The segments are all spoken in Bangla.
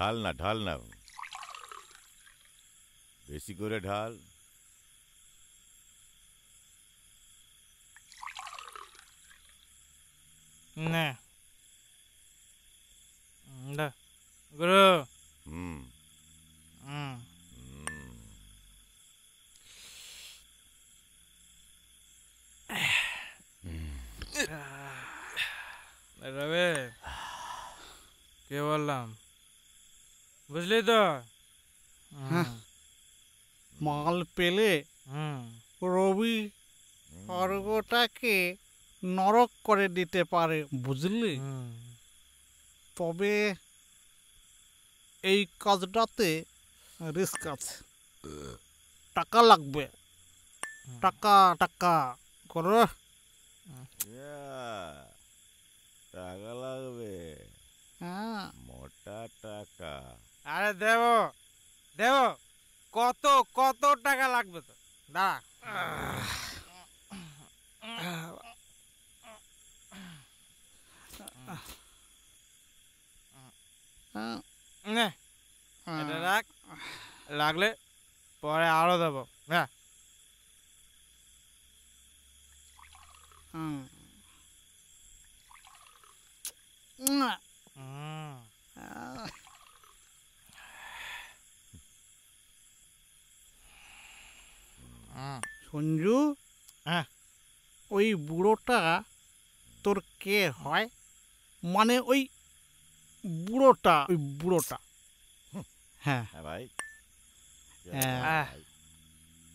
ঢাল না ঢাল না, বেশি করে ঢাল। না গুরু। হুম রবে কে বললাম, বুঝলি তো? মাল পেলে রবি স্বর্গটাকে নরক করে দিতে পারে, বুঝলি? তবে এই কাজটাতে রিস্ক আছে, টাকা লাগবে, টাকা টাকা করো। টাকা লাগবে, হ্যাঁ মোটা টাকা। আরে দেব দেব, কত কত টাকা লাগবে তো? দাঁড়া, নে, এটা রাখ, লাগলে পরে আরো দেবো। হ্যাঁ সঞ্জু, ওই বুড়োটা তোর কে হয়? মানে ওই বুড়োটা, ওই বুড়োটা। হ্যাঁ ভাই,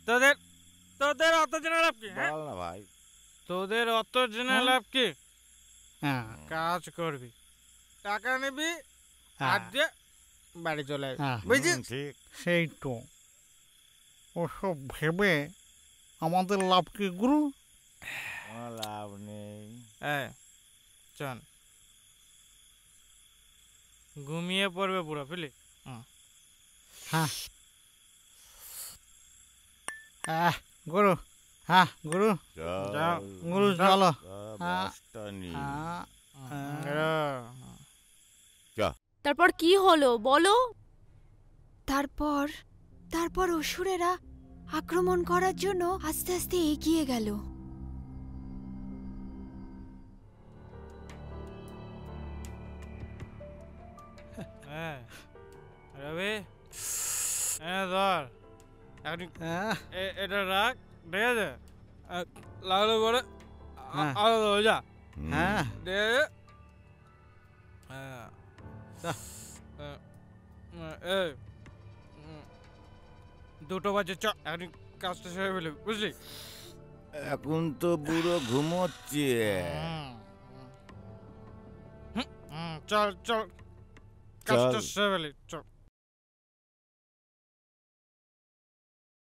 তোদের তোদের অত জেনে লাভ কি? বল না ভাই, তোদের অত জেনে লাভ কি? কাজ করবি, টাকা নিবি, আর দিয়ে বাড়ি চলে আসবি, বুঝছিস? ঠিক। সেই তো, ওসব ভেবে আমাদের লাভ কি গুরু? কোনো লাভ নেই। চল, ঘুমিয়ে পড়বে পুরো, বুঝলি? হ্যাঁ গুরু, হ্যাঁ গুরু, চল গুরু চলো। তারপর কি হলো বলো? তারপর তারপর অসুরেরা আক্রমণ করার জন্য আস্তে আস্তে এগিয়ে গেল। রবি, ধর, এটা রাখ, ঠিক আছে? লাগলে পরে আরো দেবো, যা। হ্যাঁ ঠিক আছে? এই 2টো বাজে, চ এখন কাজটা সেরে ফেলে, বুঝলি? এখন তো বুড়ো ঘুমোচ্ছে। চল চল, কাজটা সেরে ফেলি, চল।